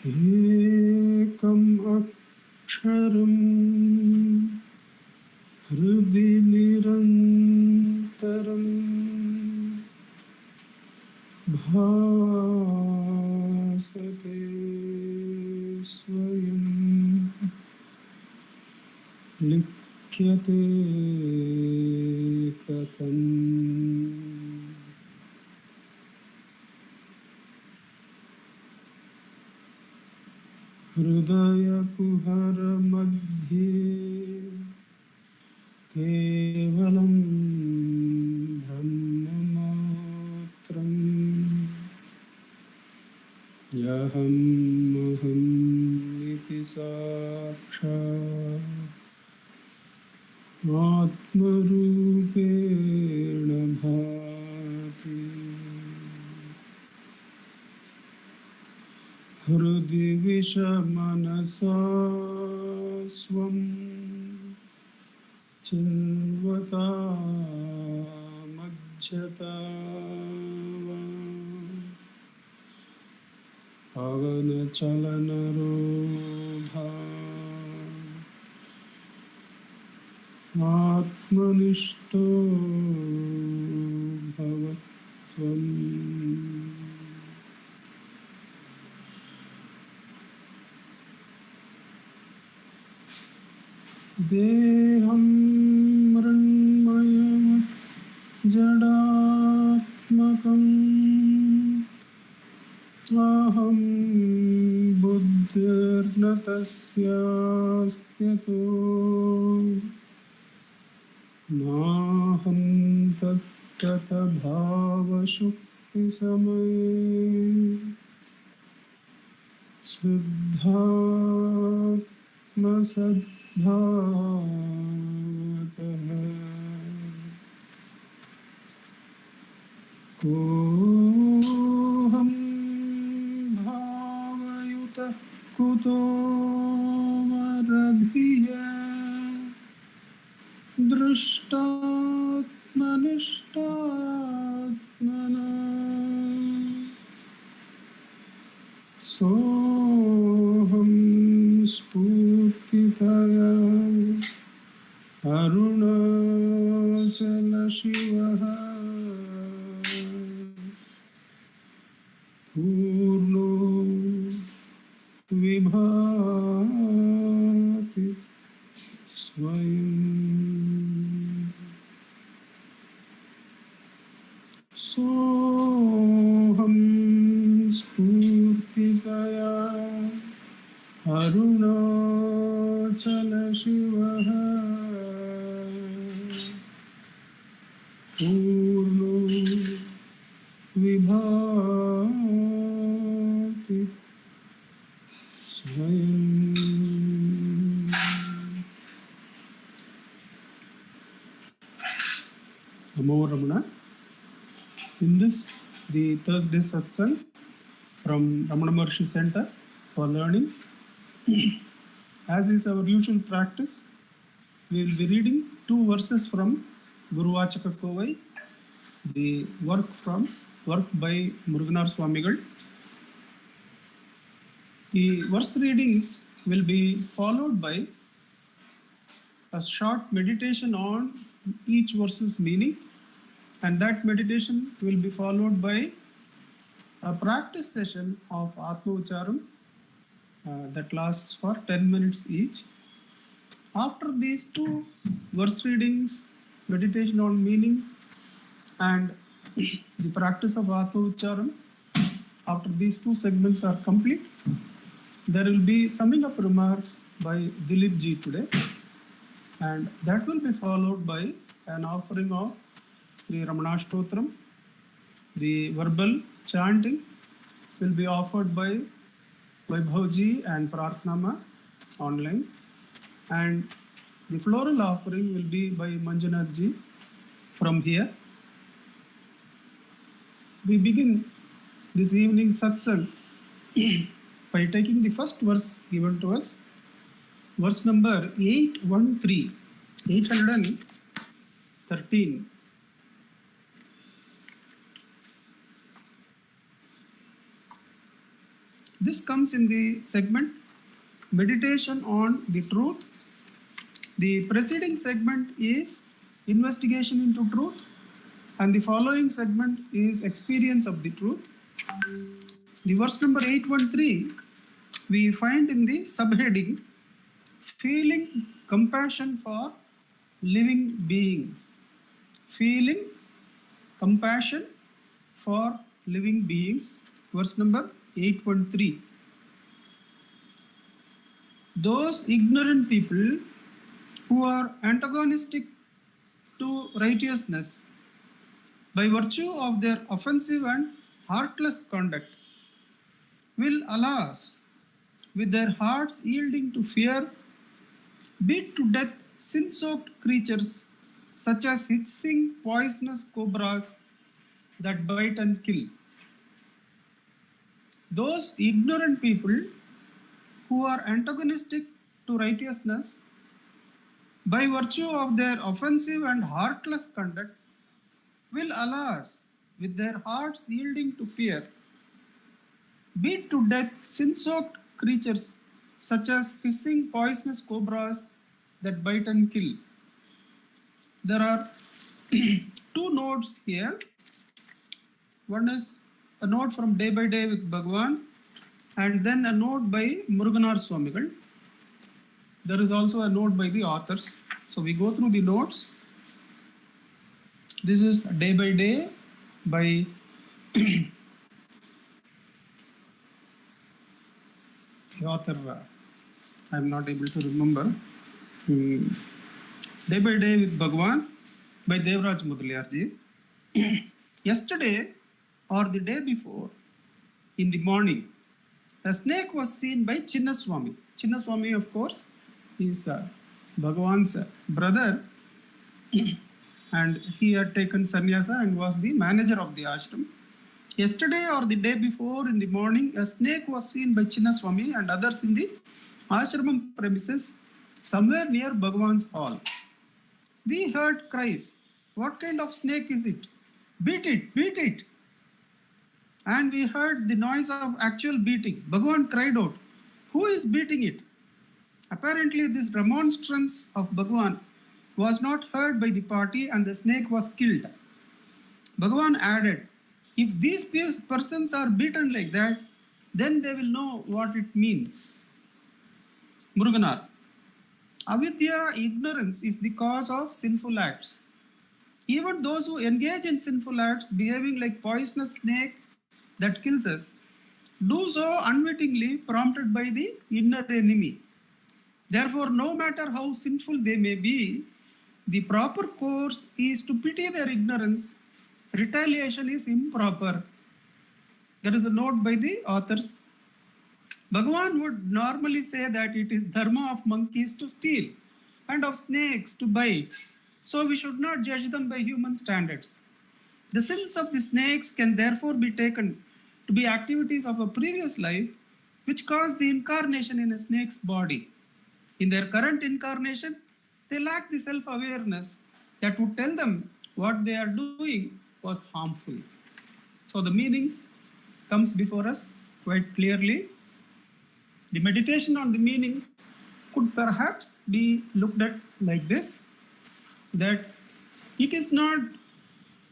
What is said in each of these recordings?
एकम् अक्षरं हृदि निरन्तरं भासते स्वयं लिख्यते कथम् हृदय कुहर मध्ये केवलं ब्रह्ममात्रम् यहम् इति साक्षात् आत्मरूपेण भाति। हृदि विषमनसा स्वं चिन्वता मज्जता वा पवनचलनरोधा आत्मनिष्ठो भव त्वम्। देहं मृण्मयं जडात्मकम् अहं बुद्धिर्न तस्यास्त्यतो नाहं तत्तभावशुक्तिसमये सिद्धात्मसद्भावतः कोऽहं भावयुतः कुतो वरधिया दृष्टात्मनिष्टात्मना सोऽहं स्फूर्तितया अरुणाचलशिवः पूर्णो विभाति स्वयं। सोऽहं स्फूर्तितया अरुणाचलशिवः पूर्णो विभाति स्वयं। Namo Ramana. In this, the Thursday Satsang from Ramana Maharshi Center for Learning. As is our usual practice, we will be reading 2 verses from Guru Vachaka Kovai, the work by Muruganar Swamigal. The verse readings will be followed by a short meditation on each verse's meaning, and that meditation will be followed by a practice session of Atma Ucharam that lasts for 10 minutes each. After these 2 verse readings, meditation on meaning, and the practice of Atma Ucharam, after these 2 segments are complete, there will be summing up remarks by Dilip ji today, and that will be followed by an offering of Sri Ramanashtotram. The verbal chanting will be offered by Vaibhavji and Prarthnama online, and the floral offering will be by Manjunath ji from here. We begin this evening satsang by taking the first verse given to us, verse number 813. This comes in the segment Meditation on the Truth. The preceding segment is Investigation into Truth, and the following segment is Experience of the Truth. The verse number 813 we find in the subheading Feeling Compassion for Living Beings. Feeling compassion for living beings. Verse number 813. Those ignorant people who are antagonistic to righteousness by virtue of their offensive and heartless conduct will, alas, with their hearts yielding to fear, beat to death sin-soaked creatures such as hissing poisonous cobras that bite and kill. Those ignorant people who are antagonistic to righteousness by virtue of their offensive and heartless conduct will, alas, with their hearts yielding to fear, beat to death sin-soaked creatures such as hissing poisonous cobras that bite and kill. There are two notes here. One is a note from Day by Day with Bhagwan, and then a note by Muruganar Swamigal. There is also a note by the authors. So we go through the notes. This is Day by Day by the author, I am not able to remember. Day by Day with Bhagwan by Devraj Mudaliarji. Yesterday or the day before, in the morning, a snake was seen by Chinnaswami. Chinnaswami, of course, is Bhagwan's brother, and he had taken sannyasa and was the manager of the ashram. Yesterday or the day before, in the morning, a snake was seen by Chinnaswami and others in the ashram premises somewhere near Bhagwan's hall. We heard cries. What kind of snake is it? Beat it, beat it. And we heard the noise of actual beating. Bhagwan cried out, who is beating it? Apparently, this remonstrance of Bhagwan was not heard by the party and the snake was killed. Bhagwan added, if these persons are beaten like that, then they will know what it means. Muruganar. Avidya, ignorance, is the cause of sinful acts. Even those who engage in sinful acts, behaving like poisonous snake that kills us, do so unwittingly, prompted by the inner enemy. Therefore, no matter how sinful they may be, the proper course is to pity their ignorance. Retaliation is improper. There is a note by the authors. Bhagwan would normally say that it is dharma of monkeys to steal and of snakes to bite, so we should not judge them by human standards. The sins of the snakes can therefore be taken to be activities of a previous life which caused the incarnation in a snake's body. In their current incarnation, they lack the self-awareness that would tell them what they are doing was harmful. So the meaning comes before us quite clearly. The meditation on the meaning could perhaps be looked at like this, that it is not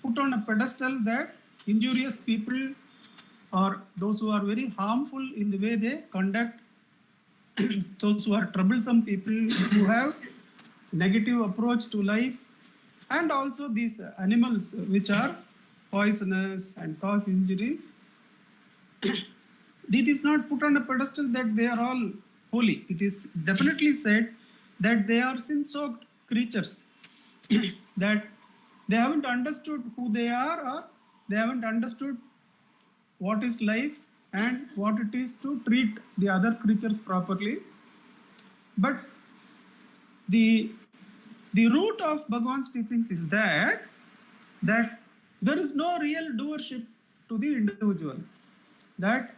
put on a pedestal that injurious people or those who are very harmful in the way they conduct, those who are troublesome people who have negative approach to life, and also these animals which are poisonous and cause injuries. It is not put on a pedestal that they are all holy. It is definitely said that they are sin-soaked creatures, that they haven't understood who they are, or they haven't understood what is life and what it is to treat the other creatures properly. But the root of Bhagwan's teachings is that there is no real doership to the individual, that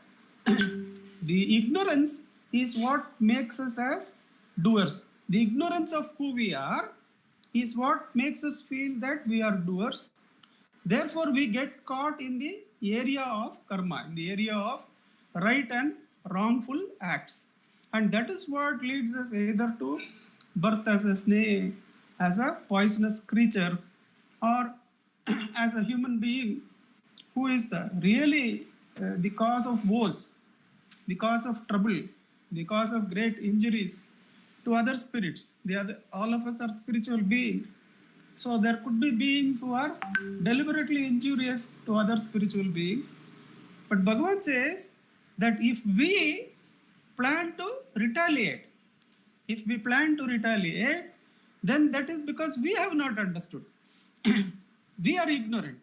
the ignorance is what makes us as doers. The ignorance of who we are is what makes us feel that we are doers. Therefore, we get caught in the area of karma, in the area of right and wrongful acts. And that is what leads us either to birth as a snake, as a poisonous creature, or as a human being who is really the cause of woes, the cause of trouble, the cause of great injuries to other spirits. All of us are spiritual beings. So there could be beings who are deliberately injurious to other spiritual beings. But Bhagavan says that if we plan to retaliate, then that is because we have not understood. We are ignorant.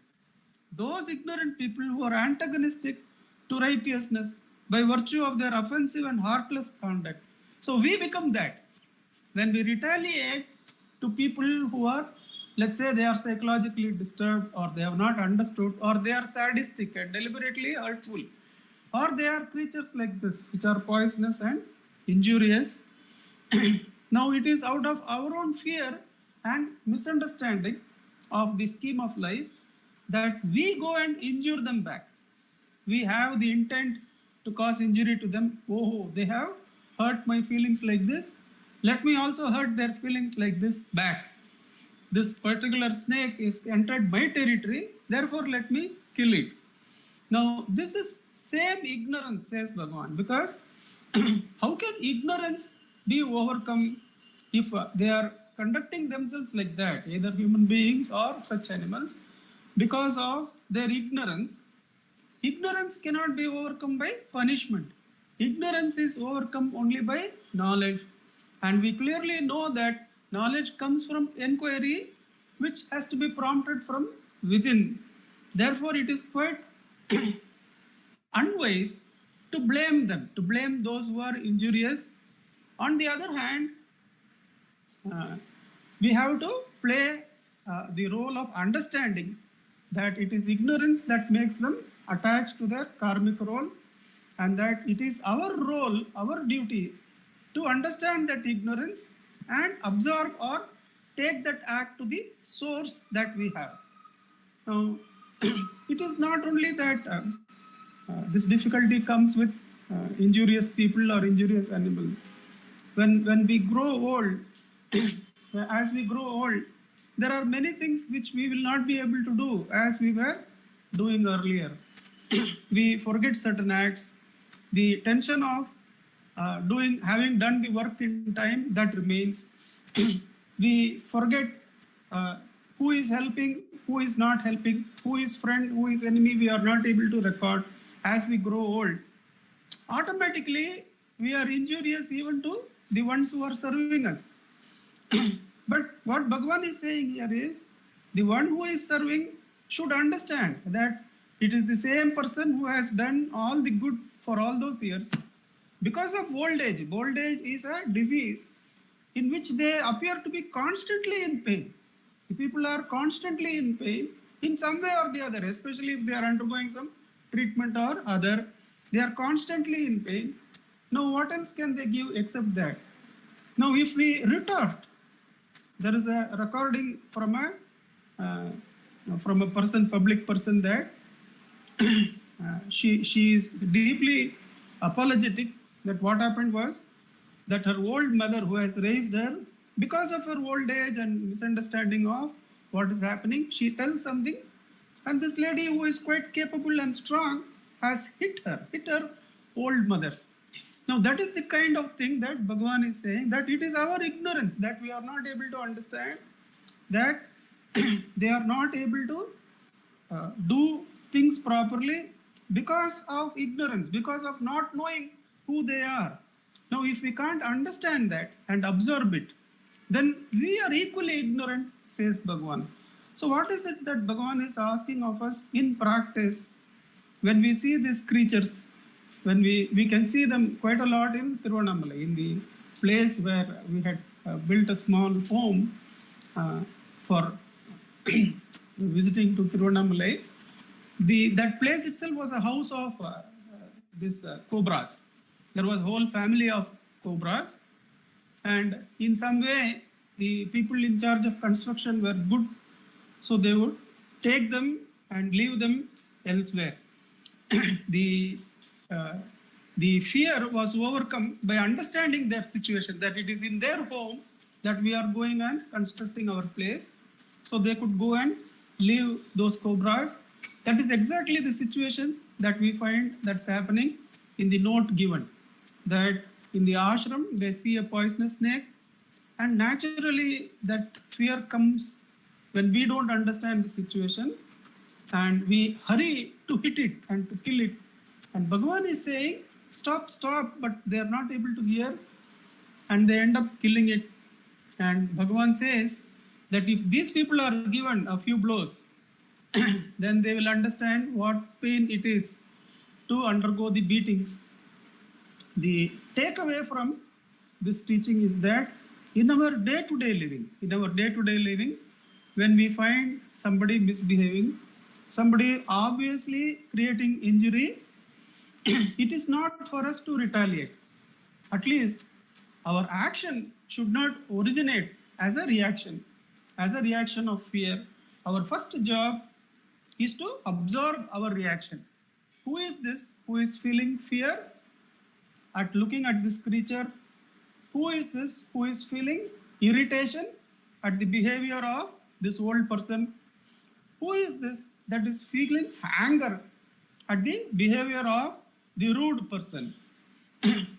Those ignorant people who are antagonistic to righteousness by virtue of their offensive and heartless conduct. So we become that. When we retaliate to people who are, let's say, they are psychologically disturbed, or they have not understood, or they are sadistic and deliberately hurtful, or they are creatures like this, which are poisonous and injurious. Now it is out of our own fear and misunderstanding of the scheme of life that we go and injure them back. We have the intent to cause injury to them. Oh, they have hurt my feelings like this. Let me also hurt their feelings like this back. This particular snake is entered my territory, therefore let me kill it. Now, this is same ignorance, says Bhagavan, because how can ignorance be overcome if they are conducting themselves like that, either human beings or such animals, because of their ignorance? Ignorance cannot be overcome by punishment. Ignorance is overcome only by knowledge. And we clearly know that knowledge comes from enquiry, which has to be prompted from within. Therefore, it is quite unwise to blame them, to blame those who are injurious. On the other hand, we have to play the role of understanding that it is ignorance that makes them attached to their karmic role, and that it is our role, our duty, to understand that ignorance and absorb or take that act to the source that we have. Now, it is not only that this difficulty comes with injurious people or injurious animals. When we grow old, as we grow old, there are many things which we will not be able to do as we were doing earlier. We forget certain acts. The tension of having done the work in time, that remains. We forget who is helping, who is not helping, who is friend, who is enemy. We are not able to record as we grow old. Automatically, we are injurious even to the ones who are serving us. But what Bhagavan is saying here is, the one who is serving should understand that it is the same person who has done all the good for all those years. Because of old age is a disease in which they appear to be constantly in pain. The people are constantly in pain in some way or the other, especially if they are undergoing some treatment or other. They are constantly in pain. Now, what else can they give except that? Now, if we retort, there is a recording from a person, public person, that she is deeply apologetic that what happened was that her old mother, who has raised her, because of her old age and misunderstanding of what is happening, she tells something, and this lady, who is quite capable and strong, has hit her old mother. Now, that is the kind of thing that Bhagavan is saying, that it is our ignorance that we are not able to understand, that they are not able to do things properly because of ignorance, because of not knowing who they are. Now, if we can't understand that and absorb it, then we are equally ignorant, says Bhagavan. So what is it that Bhagavan is asking of us in practice when we see these creatures? When we can see them quite a lot in Tiruvannamalai, in the place where we had built a small home for visiting to Tiruvannamalai. That place itself was a house of these cobras. There was a whole family of cobras, and in some way the people in charge of construction were good, so they would take them and leave them elsewhere. The the fear was overcome by understanding their situation, that it is in their home that we are going and constructing our place. So they could go and leave those cobras. That is exactly the situation that we find that's happening in the note given. That in the ashram, they see a poisonous snake, and naturally that fear comes when we don't understand the situation and we hurry to hit it and to kill it. And Bhagavan is saying, stop, stop, but they are not able to hear and they end up killing it. And Bhagavan says that if these people are given a few blows, then they will understand what pain it is to undergo the beatings. The takeaway from this teaching is that in our day-to-day living, when we find somebody misbehaving, somebody obviously creating injury, it is not for us to retaliate. At least our action should not originate as a reaction of fear. Our first job is to observe our reaction. Who is this who is feeling fear at looking at this creature? Who is this who is feeling irritation at the behavior of this old person? Who is this that is feeling anger at the behavior of the rude person?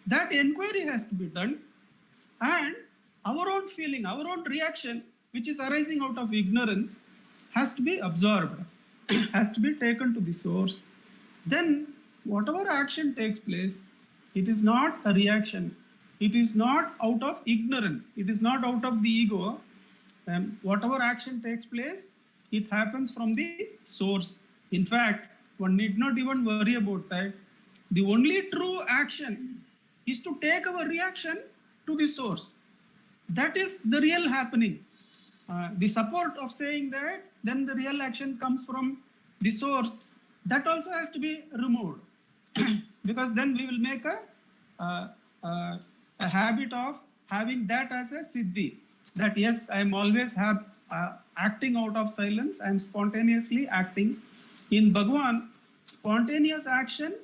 That inquiry has to be done, and our own feeling, our own reaction, which is arising out of ignorance, has to be absorbed, has to be taken to the source. Then whatever action takes place, it is not a reaction. It is not out of ignorance. It is not out of the ego. And whatever action takes place, it happens from the source. In fact, one need not even worry about that. The only true action is to take our reaction to the source. That is the real happening. The support of saying that, then the real action comes from the source. That also has to be removed. Because then we will make a habit of having that as a siddhi. That yes, I am always acting out of silence, I am spontaneously acting. In Bhagavan, spontaneous action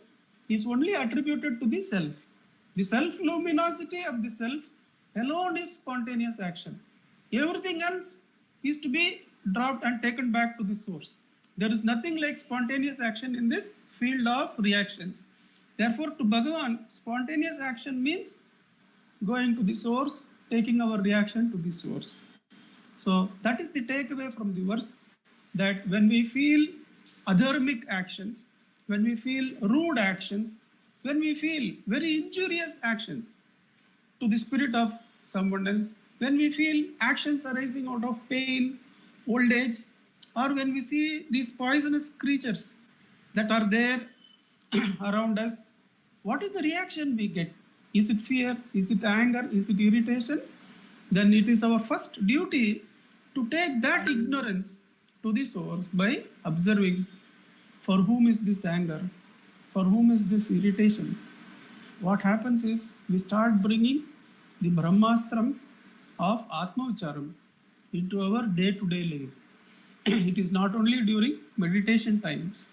is only attributed to the self. The self-luminosity of the self alone is spontaneous action. Everything else is to be dropped and taken back to the source. There is nothing like spontaneous action in this field of reactions. Therefore, to Bhagavan, spontaneous action means going to the source, taking our reaction to the source. So that is the takeaway from the verse, that when we feel adharmic actions, when we feel rude actions, when we feel very injurious actions to the spirit of someone else, when we feel actions arising out of pain, old age, or when we see these poisonous creatures that are there around us, what is the reaction we get? Is it fear? Is it anger? Is it irritation? Then it is our first duty to take that ignorance to the source by observing, for whom is this anger? For whom is this irritation? What happens is we start bringing the Brahmastram of Atma Vicharam into our day-to-day living. It is not only during meditation times.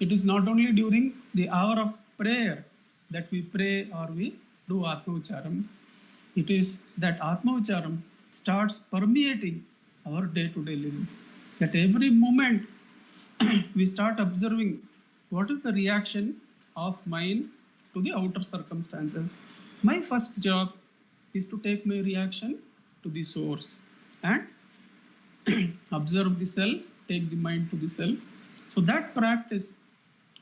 It is not only during the hour of prayer that we pray or we do Atma Vicharam. It is that Atma Vicharam starts permeating our day-to-day living. That every moment we start observing what is the reaction of mind to the outer circumstances. My first job is to take my reaction to the source and observe the self, take the mind to the self. So that practice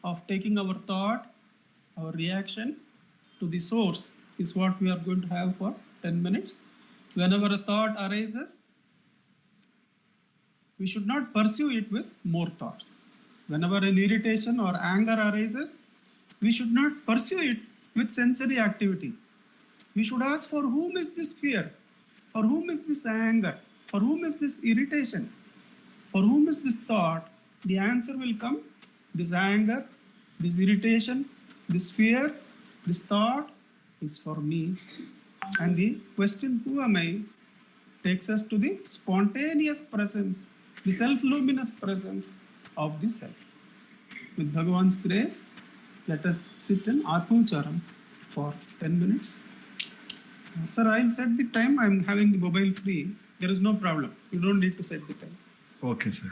of taking our thought, our reaction to the source is what we are going to have for 10 minutes. Whenever a thought arises, we should not pursue it with more thoughts. Whenever an irritation or anger arises, we should not pursue it with sensory activity. We should ask, for whom is this fear? For whom is this anger? For whom is this irritation? For whom is this thought? The answer will come. This anger, this irritation, this fear, this thought is for me. And the question, who am I, takes us to the spontaneous presence, the self-luminous presence of the self. With Bhagavan's grace, Let us sit in Atmacharam for 10 minutes. Sir, I'll set the time. I'm having the mobile free. There is no problem. You don't need to set the time. Okay, sir.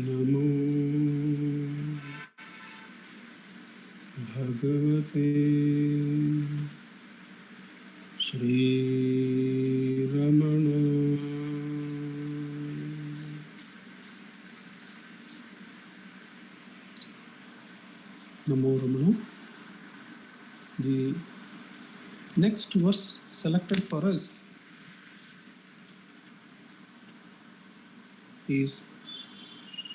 नमो भगवते श्रीरमण Namo Ramana. The next verse selected for us is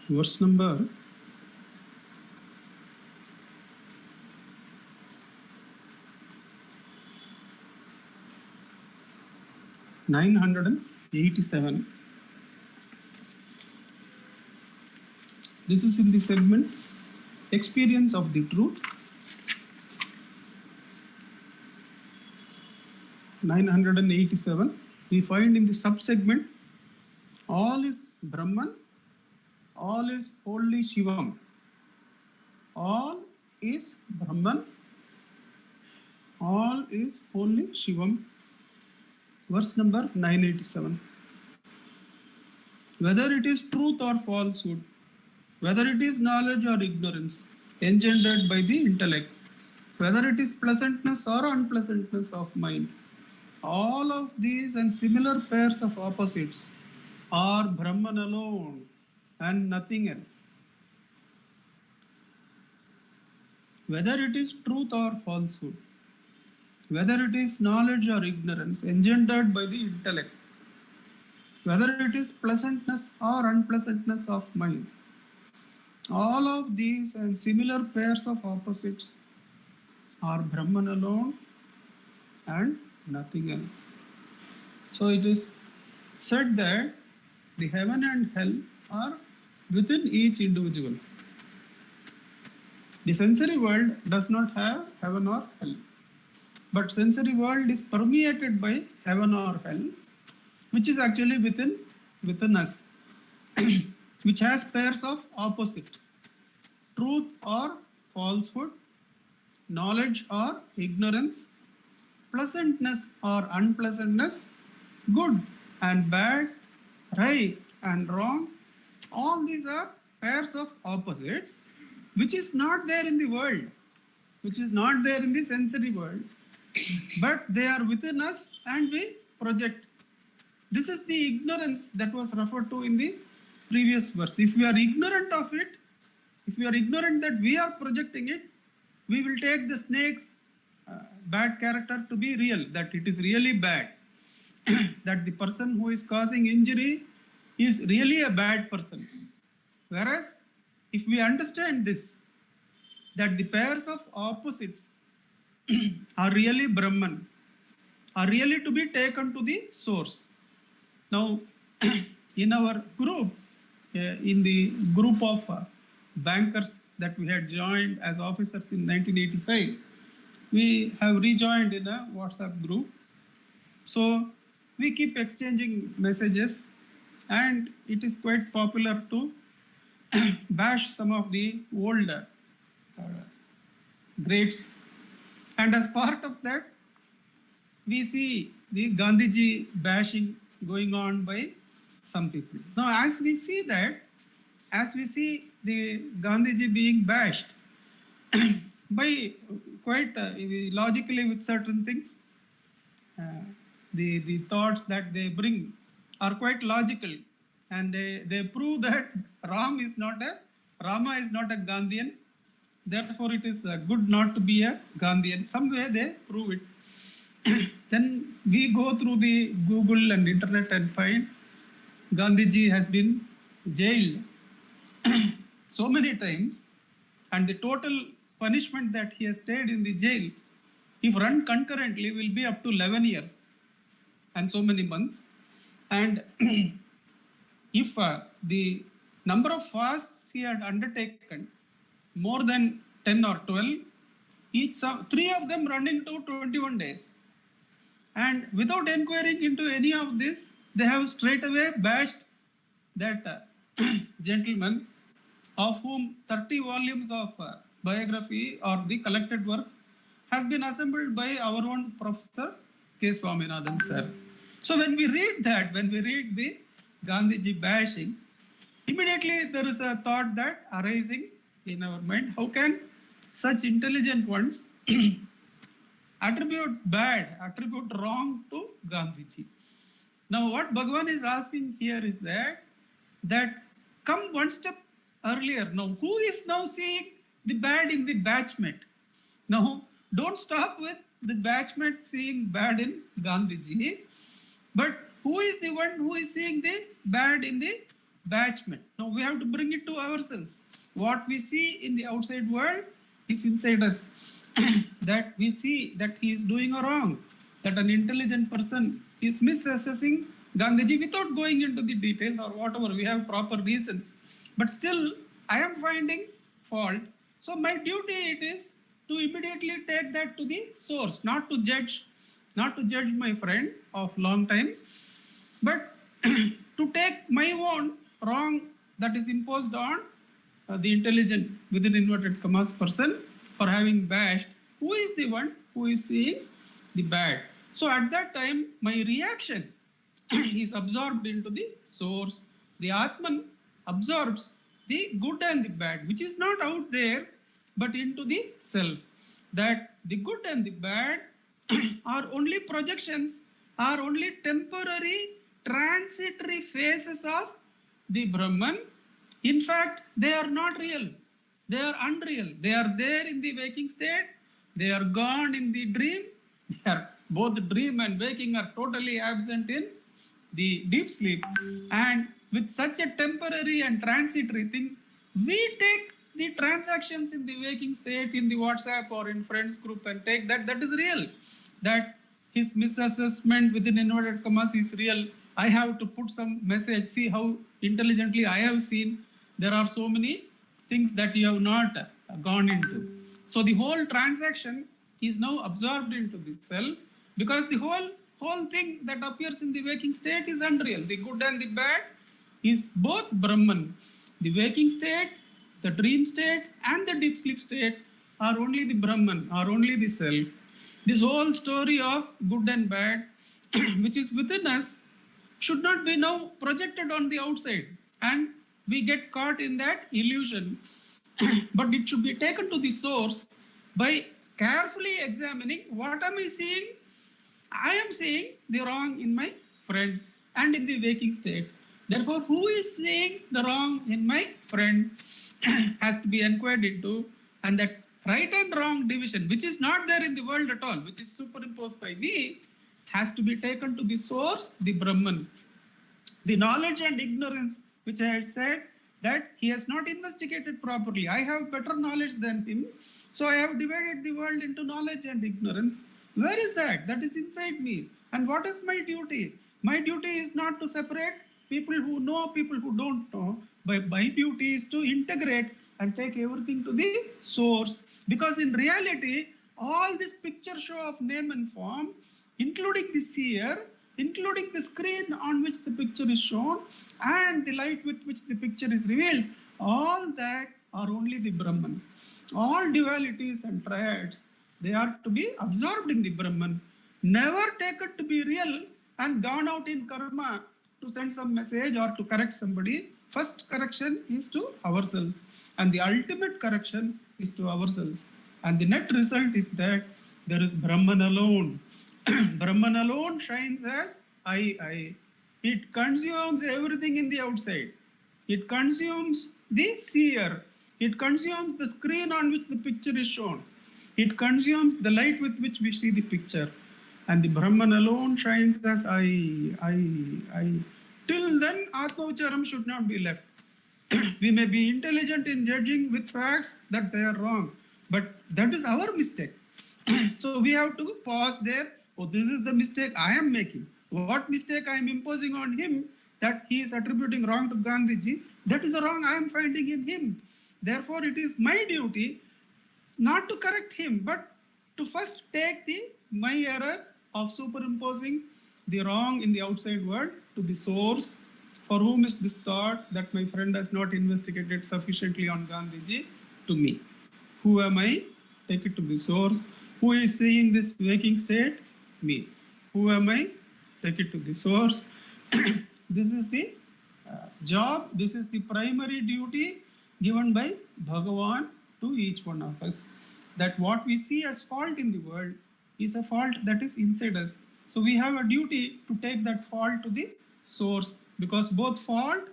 verse number 987. This is in the segment Experience of the Truth. 987. We find in the subsegment all is Brahman, all is wholly Shivam. All is Brahman, all is wholly Shivam. Verse number 987. Whether it is truth or falsehood, whether it is knowledge or ignorance engendered by the intellect, whether it is pleasantness or unpleasantness of mind, all of these and similar pairs of opposites are Brahman alone and nothing else. Whether it is truth or falsehood, whether it is knowledge or ignorance engendered by the intellect, whether it is pleasantness or unpleasantness of mind, All of these and similar pairs of opposites are Brahman alone and nothing else. So it is said that the heaven and hell are within each individual. The sensory world does not have heaven or hell, but sensory world is permeated by heaven or hell, which is actually within us, which has pairs of opposite, truth or falsehood, knowledge or ignorance, pleasantness or unpleasantness, good and bad, right and wrong. All these are pairs of opposites, which is not there in the world, which is not there in the sensory world, but they are within us and we project. This is the ignorance that was referred to in the previous verse. If we are ignorant of it, if we are ignorant that we are projecting it, we will take the snake's bad character to be real, that it is really bad, that the person who is causing injury is really a bad person. Whereas, if we understand this, that the pairs of opposites are really Brahman, are really to be taken to the source. Now, in our group, in the group of bankers that we had joined as officers in 1985, we have rejoined in a WhatsApp group. So we keep exchanging messages, and it is quite popular to bash some of the old greats. And as part of that, we see the Gandhiji bashing going on by some people. Now, as we see that, as we see the Gandhiji being bashed by quite logically with certain things, the thoughts that they bring are quite logical, and they prove that Rama is not a Gandhian, therefore it is good not to be a Gandhian. Some way they prove it. Then we go through the Google and internet and find Gandhiji has been jailed so many times, and the total punishment that he has stayed in the jail, if run concurrently, will be up to 11 years and so many months. And if the number of fasts he had undertaken, more than 10 or 12, three of them running to 21 days. And without inquiring into any of this, they have straight away bashed that gentleman, of whom 30 volumes of biography or the collected works has been assembled by our own Professor K. Swaminathan sir. So when we read that, when we read the Gandhiji bashing, immediately there is a thought that arising in our mind: how can such intelligent ones attribute wrong to Gandhiji? Now what Bhagavan is asking here is that come one step earlier. Now who is now seeing the bad in the batchmate? Now don't stop with the batchmate seeing bad in Gandhiji, but who is the one who is seeing the bad in the batchmate? Now we have to bring it to ourselves. What we see in the outside world is inside us. That we see that he is doing a wrong, that an intelligent person is misassessing Gandhiji without going into the details or whatever. We have proper reasons, but still I am finding fault. So my duty it is to immediately take that to the source, not to judge my friend of long time, but to take my own wrong that is imposed on the intelligent, within inverted commas, person for having bashed. Who is the one who is seeing the bad? So at that time, my reaction is absorbed into the source. The Atman absorbs the good and the bad, which is not out there, but into the self. That the good and the bad are only projections, are only temporary, transitory phases of the Brahman. In fact, they are not real. They are unreal. They are there in the waking state. They are gone in the dream. They are both dream and waking are totally absent in the deep sleep. And with such a temporary and transitory thing, We take the transactions in the waking state in the WhatsApp or in friends group and take that is real, that his misassessment within inverted commas is real. I have to put some message. See how intelligently I have seen. There are so many things that you have not gone into. So the whole transaction is now absorbed into the self, because the whole thing that appears in the waking state is unreal. The good and the bad is both Brahman. The waking state, the dream state, and the deep sleep state are only the Brahman, are only the self. This whole story of good and bad, which is within us, should not be now projected on the outside, and we get caught in that illusion. But it should be taken to the source by carefully examining what am I seeing. I am seeing the wrong in my friend and in the waking state. Therefore, who is seeing the wrong in my friend has to be inquired into, and that right and wrong division, which is not there in the world at all, which is superimposed by me, has to be taken to the source, the Brahman. The knowledge and ignorance, which I had said, that he has not investigated properly. I have better knowledge than him, so I have divided the world into knowledge and ignorance. Where is that? That is inside me. And what is my duty? My duty is not to separate people who know, people who don't know. But my duty is to integrate and take everything to the source. Because in reality, all this picture show of name and form, including the seer, including the screen on which the picture is shown, and the light with which the picture is revealed, all that are only the Brahman. All dualities and triads, they are to be absorbed in the Brahman, never taken to be real and gone out in karma to send some message or to correct somebody. First correction is to ourselves, and the ultimate correction is to ourselves. And the net result is that there is Brahman alone. Brahman alone shines as I. It consumes everything in the outside. It consumes the seer. It consumes the screen on which the picture is shown. It consumes the light with which we see the picture. And the Brahman alone shines as I. Till then, Atma-Ucharam should not be left. We may be intelligent in judging with facts that they are wrong, but that is our mistake. So we have to pause there. Oh, this is the mistake I am making. What mistake I am imposing on him, that he is attributing wrong to Gandhiji, that is a wrong I am finding in him. Therefore, it is my duty not to correct him, but to first take my error of superimposing the wrong in the outside world to the source. For whom is this thought that my friend has not investigated sufficiently on Gandhiji? To me. Who am I? Take it to the source. Who is seeing this waking state? Me. Who am I? Take it to the source. This is the job, this is the primary duty given by Bhagavan to each one of us. That what we see as fault in the world is a fault that is inside us. So we have a duty to take that fault to the source, because both fault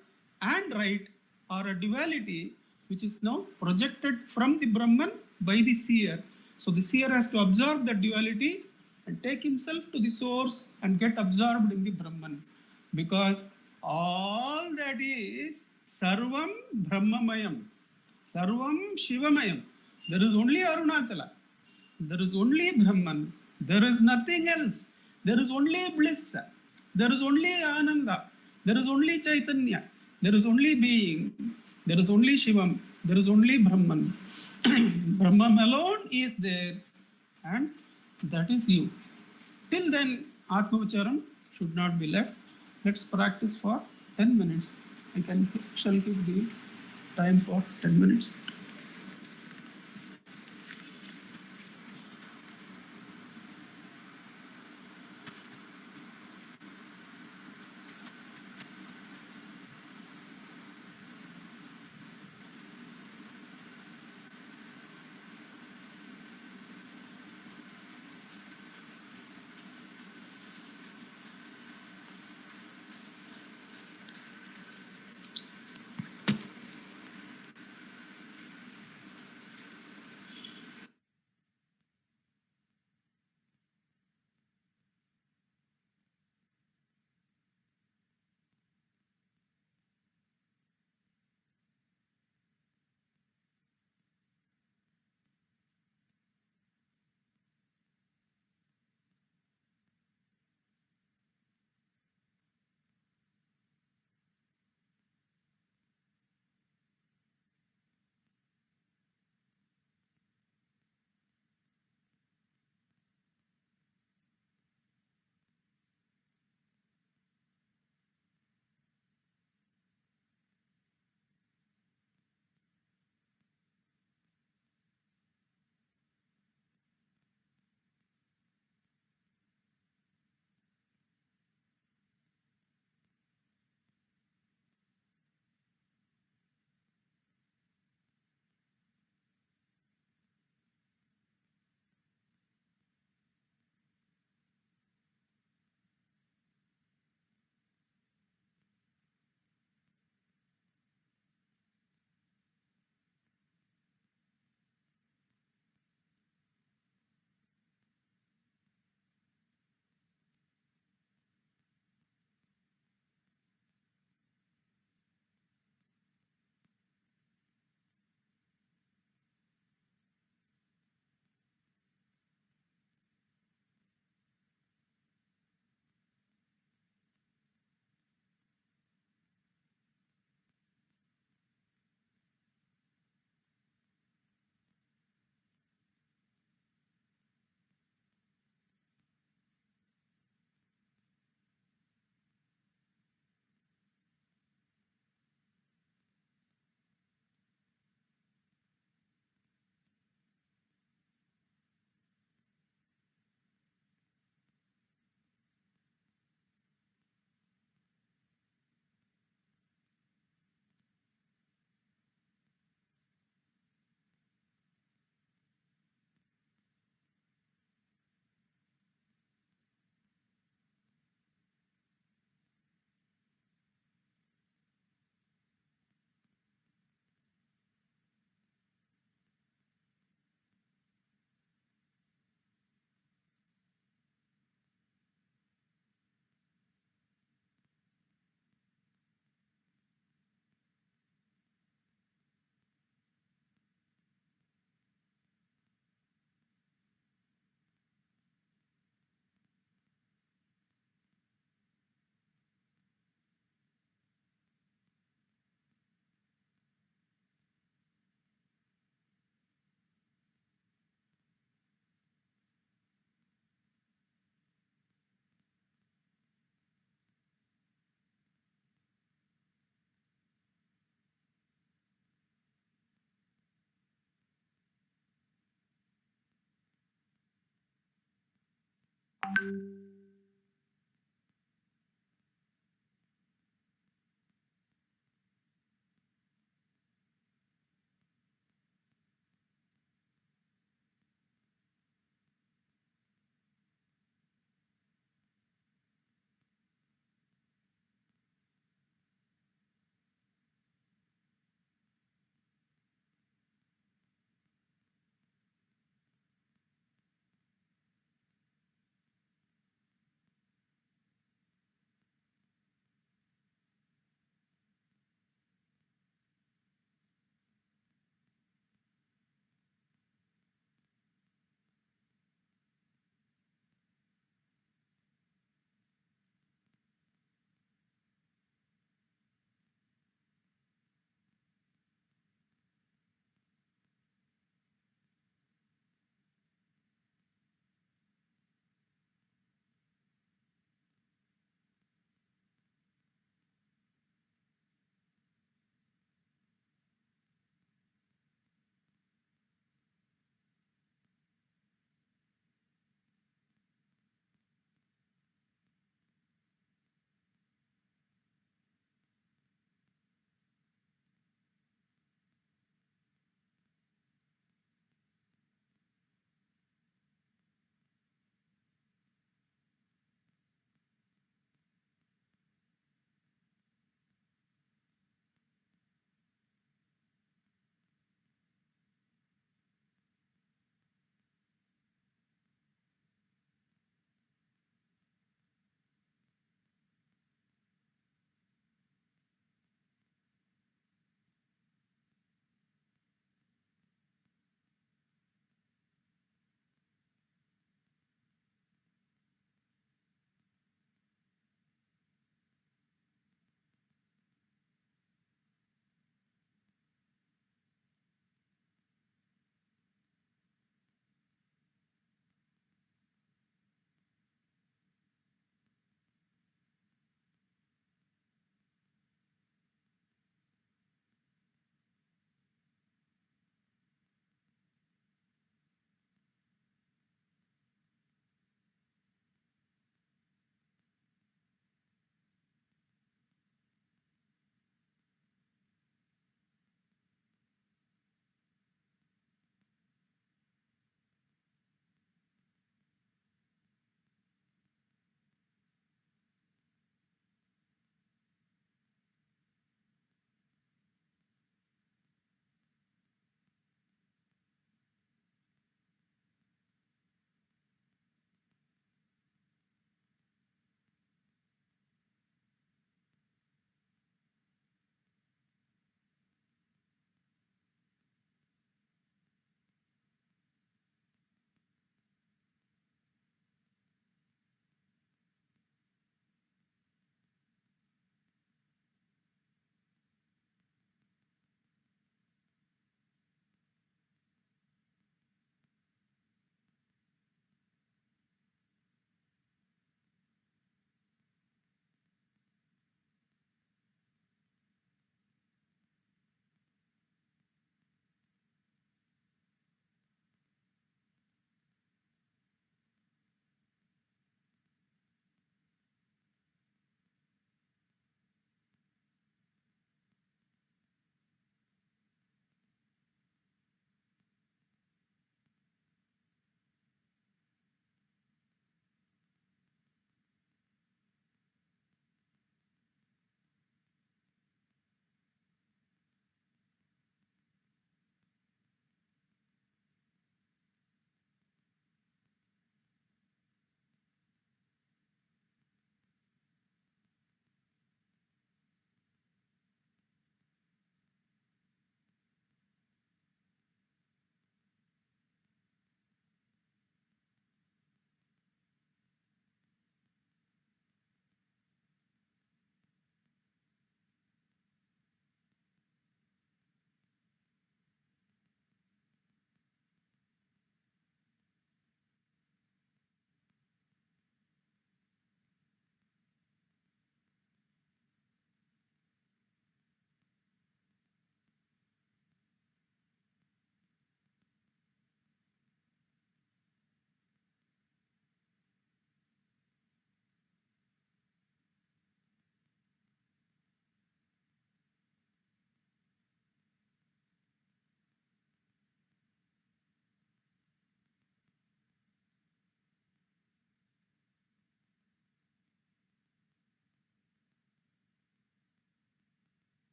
and right are a duality which is now projected from the Brahman by the seer. So the seer has to absorb the duality and take himself to the source and get absorbed in the Brahman. Because all that is Sarvam Brahmamayam, Sarvam Shivamayam. There is only Arunachala. There is only Brahman. There is nothing else. There is only bliss. There is only Ananda. There is only Chaitanya. There is only being. There is only Shivam. There is only Brahman. Brahman alone is there, and that is you. Till then, Atma-Ucharam should not be left. Let's practice for 10 minutes. Shall give the time for 10 minutes.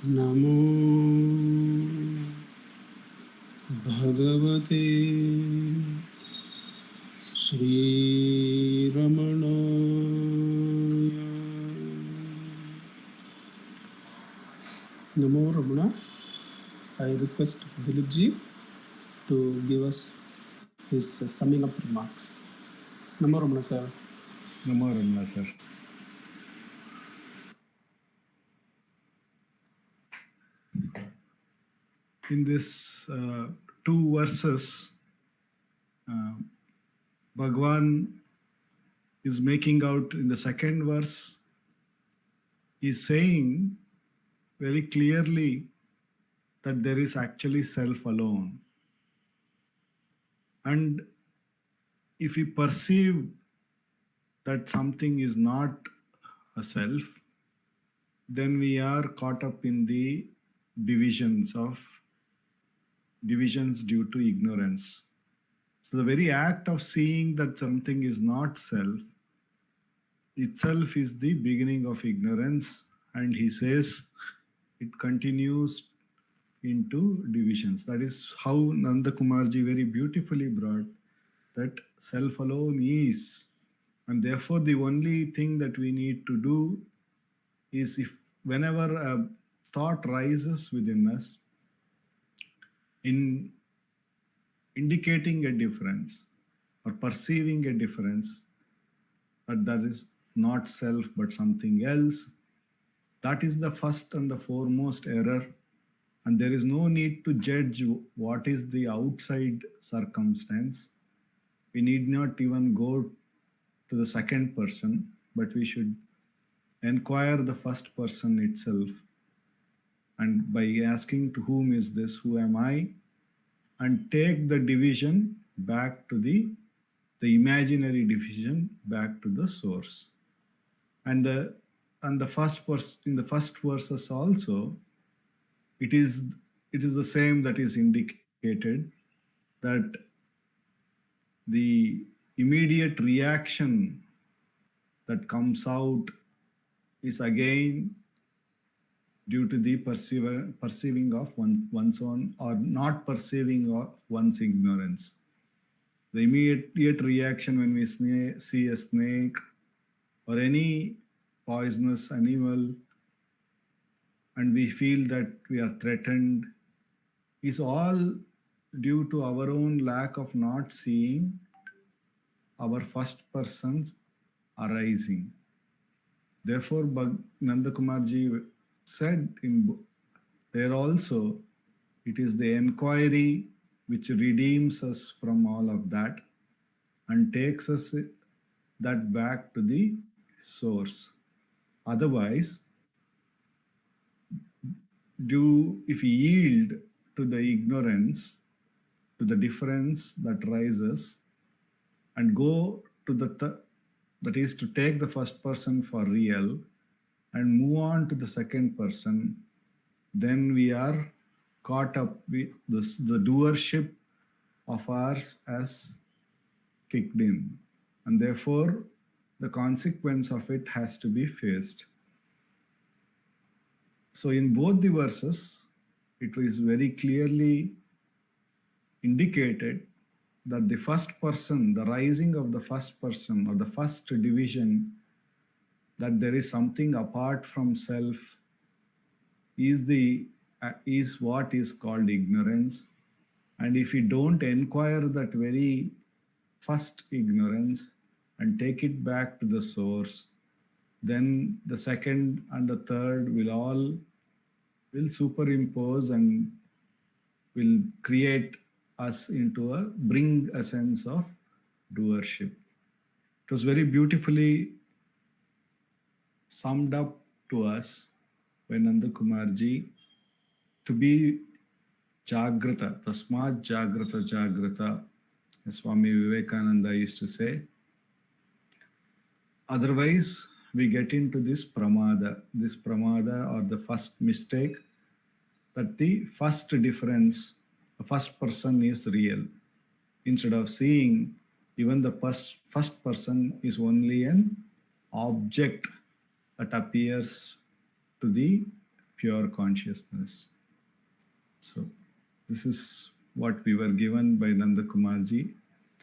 नमो भगवते श्रीरमणाय। Namo Ramana. I request Dilip ji to give us his summing up remarks. Namo Ramana sir. Namo Ramana sir. In this two verses, Bhagwan is making out in the second verse, he's saying very clearly that there is actually self alone. And if we perceive that something is not a self, then we are caught up in the divisions due to ignorance. So the very act of seeing that something is not self itself is the beginning of ignorance, and he says it continues into divisions. That is how Nanda Kumarji very beautifully brought that self alone is. And therefore the only thing that we need to do is, if whenever a thought rises within us in indicating a difference or perceiving a difference, that is not self but something else, that is the first and the foremost error. And there is no need to judge what is the outside circumstance. We need not even go to the second person, but we should inquire the first person itself. And by asking, to whom is this, who am I, and take the division back to the imaginary division back to the source. And the first verse, in the first verses also, it is the same that is indicated, that the immediate reaction that comes out is again due to the perceiving of one's own, or not perceiving of one's ignorance. The immediate reaction when we see a snake or any poisonous animal and we feel that we are threatened is all due to our own lack of not seeing our first persons arising. Therefore, Nanda Kumarji said in there also, it is the enquiry which redeems us from all of that and takes us that back to the source. Otherwise, if we yield to the ignorance, to the difference that rises, and go to that is to take the first person for real and move on to the second person, then we are caught up with this, the doership of ours as kicked in, and therefore the consequence of it has to be faced. So in both the verses, it is very clearly indicated that the first person, the rising of the first person or the first division, that there is something apart from self, is what is called ignorance. And if we don't inquire that very first ignorance and take it back to the source, then the second and the third will superimpose and will create us bring a sense of doership. It was very beautifully summed up to us by Nanda Kumarji to be Jagrata, Tasmat Jagrata Jagrata, as Swami Vivekananda used to say. Otherwise, we get into this pramada or the first mistake, that the first difference, the first person is real. Instead of seeing even the first person is only an object that appears to the pure consciousness. So this is what we were given by Nanda Kumarji.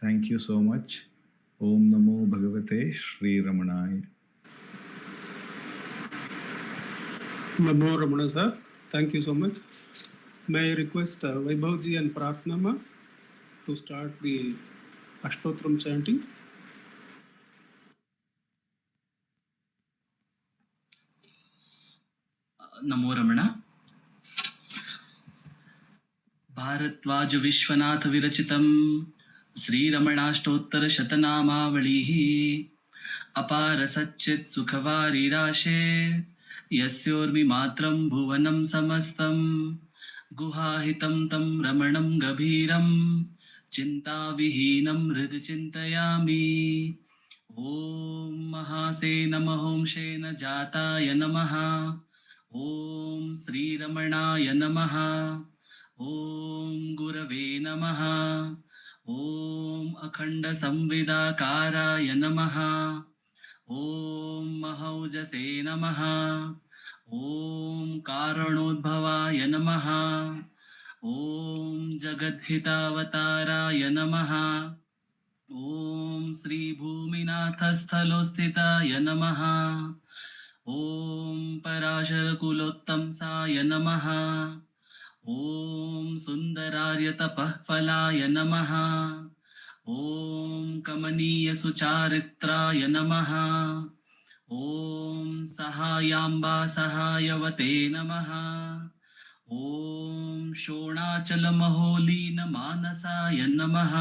Thank you so much. Om Namo Bhagavate Sri Ramanaya. Namo Ramana sir. Thank you so much. May I request Vaibhavji and Pratnama to start the Ashtotram chanting. नमो रमण भारद्वाज विश्वनाथ विरचितं श्रीरमणाष्टोत्तर शतनामावलिः अपार सच्चित् सुखवारिराशे यस्योर्मिमात्रं भुवनं समस्तं गुहाहितं तं रमणं गभीरं चिन्ताविहीनं हृदि चिन्तयामि। ॐ महासेन महोंशेन जाताय नमः। ॐ श्रीरमणाय नमः। ॐ गुरवे नमः। ॐ अखण्डसंविदाकाराय नमः। ॐ महौजसे नमः। ॐ कारणोद्भवाय नमः। ॐ जगद्हितावताराय नमः। ॐ श्रीभूमिनाथस्थलोस्थिताय नमः। ॐ पराशरकुलोत्तंसाय नमः। ॐ सुन्दरार्यतपःफलाय नमः। ॐ कमनीयसुचारित्राय नमः। ॐ सहायाम्बा सहायवते नमः। ॐ शोणाचलमहोलीनमानसाय नमः।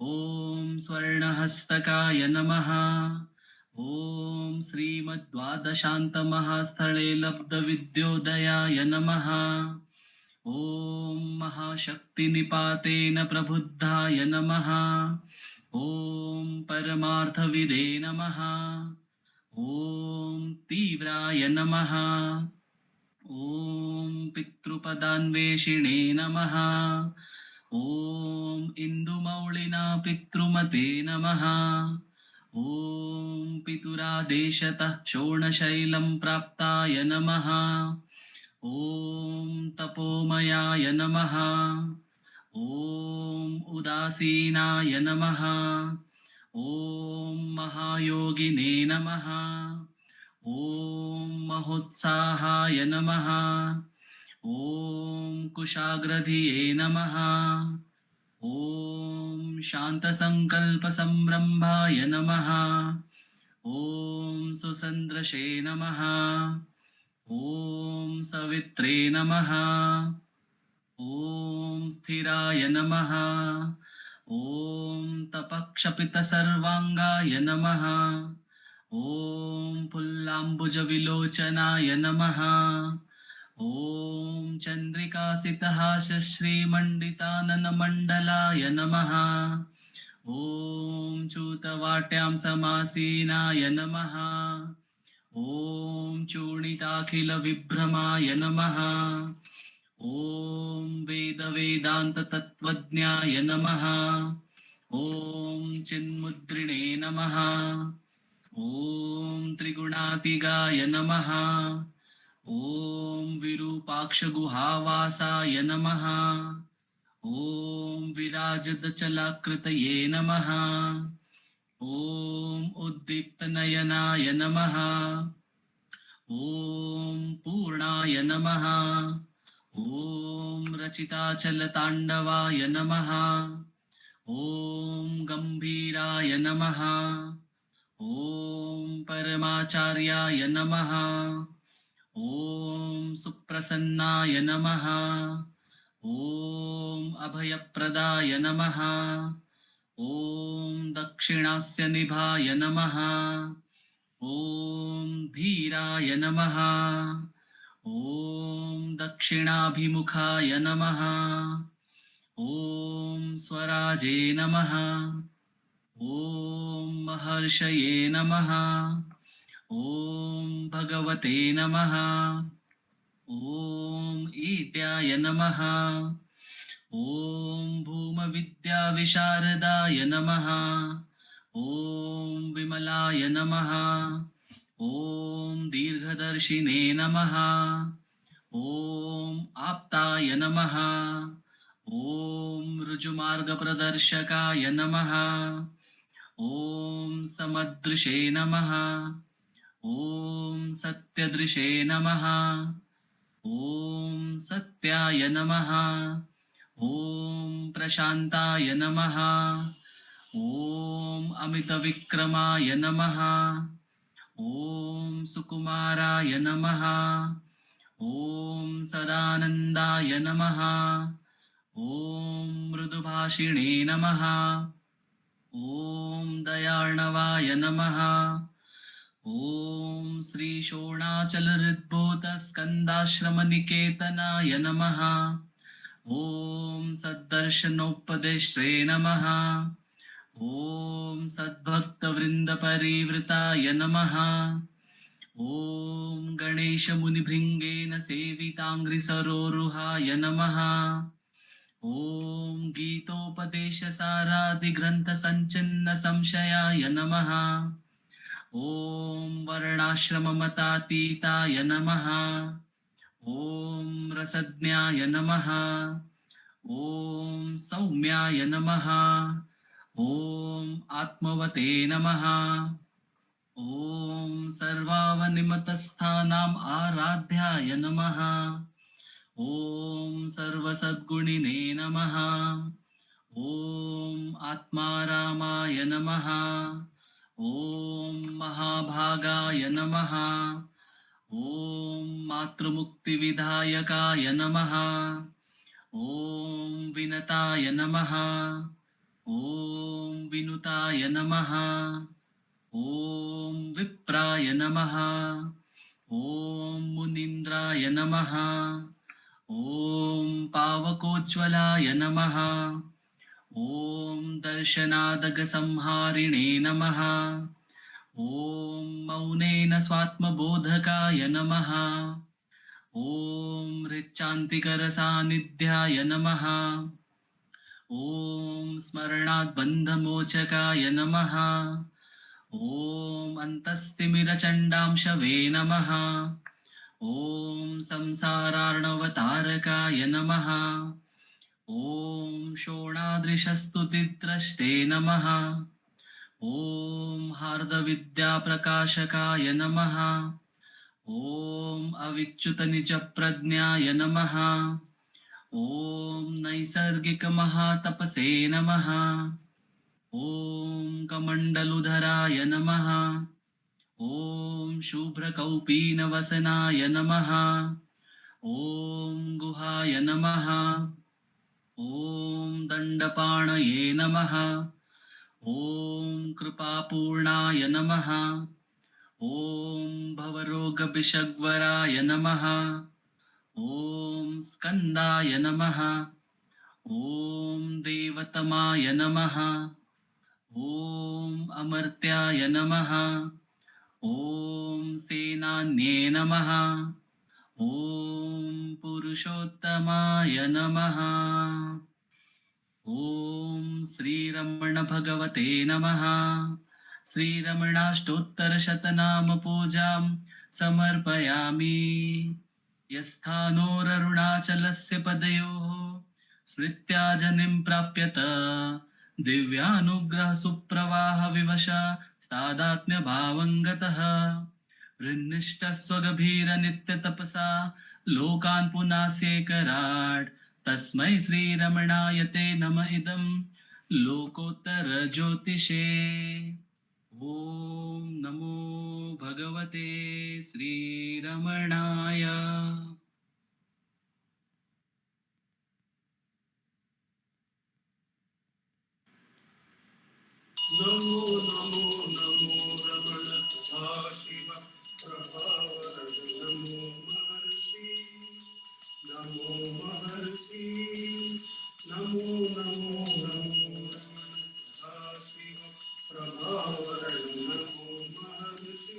ॐ स्वर्णहस्तकाय नमः। ॐ श्रीमद्द्वादशान्तमहास्थले लब्धविद्योदयाय नमः। ॐ महाशक्तिनिपातेन प्रबुद्धाय नमः। ॐ परमार्थविदे नमः। ॐ तीव्राय नमः। ॐ पितृपदान्वेषिणे नमः। ॐ इन्दुमौळिना पितृमते नमः। ॐ पितुरादेशतः शोणशैलं प्राप्ताय नमः। ॐ तपोमयाय नमः। ॐ उदासीनाय नमः। ॐ महायोगिने नमः। ॐ महोत्साहाय नमः। ॐ कुशाग्रधिये नमः। ॐ शान्तसङ्कल्पसंरम्भाय नमः। ॐ सुसन्दृशे नमः। ॐ सवित्रे नमः। ॐ स्थिराय नमः। ॐ तपक्षपितसर्वाङ्गाय नमः। ॐ पुल्लाम्बुजविलोचनाय नमः। ॐ चन्द्रिकासितहासश्रीमण्डिताननमण्डलाय नमः। ॐ चूतवाट्यां समासीनाय नमः। ॐ चूर्णिताखिलविभ्रमाय नमः। ॐ वेदवेदान्ततत्त्वज्ञाय नमः। ॐ चिन्मुद्रिणे नमः। ॐ त्रिगुणातिगाय नमः। ॐ विरूपाक्षगुहावासाय नमः। ॐ विराजदचलाकृतये नमः। ॐ उद्दीप्तनयनाय नमः। ॐ पूर्णाय नमः। ॐ रचिताचलताण्डवाय नमः। ॐ गम्भीराय नमः। ॐ परमाचार्याय नमः। ॐ सुप्रसन्नाय नमः। ॐ अभयप्रदाय नमः। ॐ दक्षिणास्य निभाय नमः। ॐ धीराय नमः। ॐ दक्षिणाभिमुखाय नमः। ॐ स्वराजे नमः। ॐ महर्षये नमः। ॐ भगवते नमः। ॐ ईट्याय नमः। ॐ भूमविद्याविशारदाय नमः। ॐ विमलाय नमः। ॐ दीर्घदर्शिने नमः। ॐ आप्ताय नमः। ॐ ऋजुमार्गप्रदर्शकाय नमः। ॐ समदृशे नमः। ॐ सत्यदृशे नमः। ॐ सत्याय नमः। ॐ प्रशान्ताय नमः। ॐ अमितविक्रमाय नमः। ॐ सुकुमाराय नमः। ॐ सदानन्दाय नमः। ॐ मृदुभाषिणे नमः। ॐ दयार्णवाय नमः। ॐ श्रीशोणाचलहृद्भूतस्कन्दाश्रमनिकेतनाय नमः। ॐ सद्दर्शनोपदेष्ट्रे नमः। ॐ सद्भक्तवृन्दपरिवृताय नमः। ॐ गणेशमुनिभृङ्गेन सेविताङ्घ्रिसरोरुहाय नमः। ॐ गीतोपदेशसारादिग्रन्थसञ्चिन्नसंशयाय नमः। ॐ वर्णाश्रममतातीताय नमः। ॐ रसज्ञाय नमः। ॐ सौम्याय नमः। ॐ आत्मवते नमः। ॐ सर्वावनिमतस्थानाम् आराध्याय नमः। ॐ सर्वसद्गुणिने नमः। ॐ आत्मारामाय नमः। ॐ महाभागाय नमः। ॐ मातृमुक्तिविधायकाय नमः। ॐ विनताय नमः। ॐ विनुताय नमः। ॐ विप्राय नमः। ॐ मुनीन्द्राय नमः। ॐ पावकोज्ज्वलाय नमः। ॐ दर्शनादगसंहारिणे नमः। ॐ मौनेन स्वात्मबोधकाय नमः। ॐ हृच्चान्तिकरसान्निध्याय नमः। ॐ स्मरणाद्बन्धमोचकाय नमः। ॐ अन्तस्तिमिरचण्डांशवे नमः। ॐ संसारार्णवतारकाय नमः। ॐ शोणादृशस्तुतिद्रष्टे नमः। ॐ हार्दविद्याप्रकाशकाय नमः। ॐ अविच्युतनिजप्रज्ञाय नमः। ॐ नैसर्गिकमहातपसे नमः। ॐ कमण्डलुधराय नमः। ॐ शुभ्रकौपीनवसनाय नमः। ॐ गुहाय नमः। ॐ दण्डपाणये नमः। ॐ कृपापूर्णाय नमः। ॐ भवरोगविषग्वराय नमः। ॐ स्कन्दाय नमः। ॐ देवतमाय नमः। ॐ अमर्त्याय नमः। ॐ सेनान्ये नमः। ॐ पुरुषोत्तमाय नमः। ॐ श्रीरमण भगवते नमः। श्रीरमणाष्टोत्तरशतनामपूजां समर्पयामि। यस्थानोररुणाचलस्य पदयोः स्मृत्याजनिं प्राप्यत दिव्यानुग्रहसुप्रवाहविवश स्तादात्म्यभावं गतः हृन्निष्ठस्वगभीरनित्यतपसा लोकान् पुनास्येकराट् तस्मै श्रीरमणाय ते नम इदं लोकोत्तरज्योतिषे। ॐ नमो भगवते श्रीरमणाय। नमो नमो नमो रमण सदाशिव प्रभावर नमो महर्षि। नमो महर्षि। नमो नमो नमो रमण सदाशिव प्रभावर नमो महर्षि।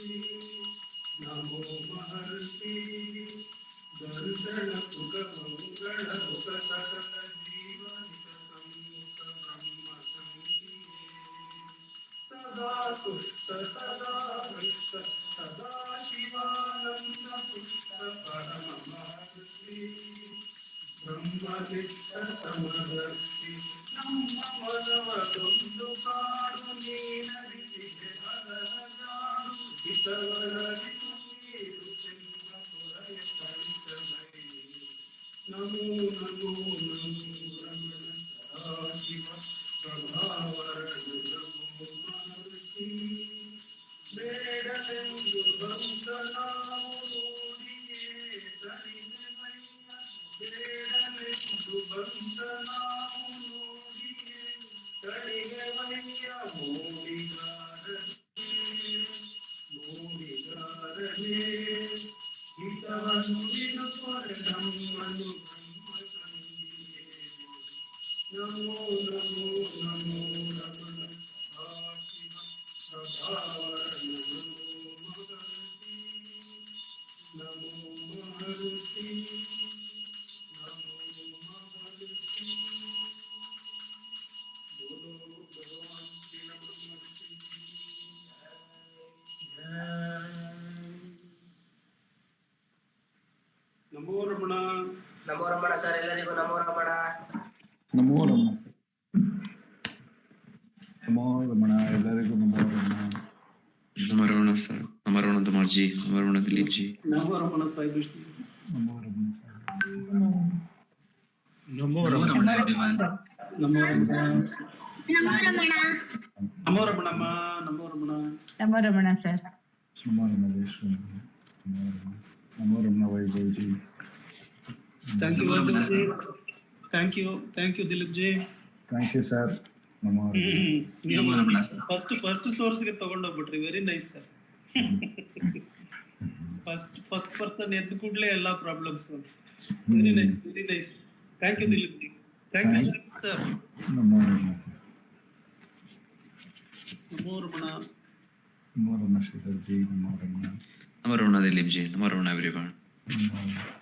नमो महर्षि। दर्शन सुख मंगल सुख सकल जीवन सदा तुष्ट सदा हृष्ट सदा शिवानंद पुष्ट परममहर्षि ब्रह्मनिष्ठ समदर्शि ನಮ್ಮ ಮನವದೊಂದು ಕಾರುಣಿ ನರಿಸಿದೆ ಹರಜಾರು ಹಿತವರರಿತು ನೀರು ಚೆನ್ನ ಪುರಯ ಕಳಿಸಲೈ ನಮೋ ನಮೋ ನಮೋ ರಮಣ ಸದಾಶಿವ ಪ್ರಭಾವರಣ ನಮೋ ಮಹರ್ಷಿ ಬೇಡಲೆಂದು ಬಂದ ನಾವು ನೋಡಿಯೇ ತರಿಮೆಮಯ್ಯ ಬೇಡಲೆಂದು ಬಂದ ನಾವು ನೋಡಿಯೇ ತರಿಮೆಮಯ್ಯ ಮೋಡಿಗಾರನೇ ಹಿತವನ್ನು ನಿರುಪರೆ ನಮ್ಮನ್ನು ಬ್ರಹ್ಮ ಸಂಧಿಯೇ ನಮೋ ನಮೋ ನಮೋ ರಮಣ ಸದಾಶಿವ ಪ್ರಭಾವರಣ ನಮೋ ಮಹರ್ಷಿ ನಮೋ ಮಹರ್ಷಿ बोलो भगवान श्री रमण महर्षि की नमो रमण ಸರ್, ಎಲ್ಲರಿಗೂ ನಮೋ ರಮಣ. ನಮೋ ರಮಣ ಸರ್. ನಮೋ ರಮಣ ಎಲ್ಲರಿಗೂ ನಮೋ ರಮಣ. नमो रमण सर. नमो रमण धुमार जी. नमो रमण दिलीप जी. नमो रमण साई विष्णु ನಮೋ ರಮಣ ಸರ್. ನಮೋ ರಮಣ everyone. नमो रमण ನಮೋ ರಮಣ. नमो रमणಮ್ಮ नमो रमण ನಮೋ ರಮಣ ಸರ್. ನಮೋ ರಮಣ ವಿಷ್ಣು. ನಮೋ Ramana Vaibhav ji. Thank you thank you Dilip ji thank you sir. ನಮೋ ನಮೋ ರಮಣ ಸರ್. ಫಸ್ಟ್ ಸೋರ್ಸ್ ಗೆ ತಗೊಂಡೋಗ್ಬಿಟ್ರಿ. Very nice sir. First person ಎದ್ದ ಕೂಡಲೇ ಎಲ್ಲಾ problems. Very nice. Thank you Dilip ji. Thank you sir. ನಮೋ ರಮಣ. ನಮೋ ರಮಣ. ನಮೋ ರಮಣ ಶ್ರೀಧರ್ ಜಿ. ನಮೋ ರಮಣ. नमो रमण दिलीप जी. नमो रमण everyone. ನಮೋ ರಮಣ.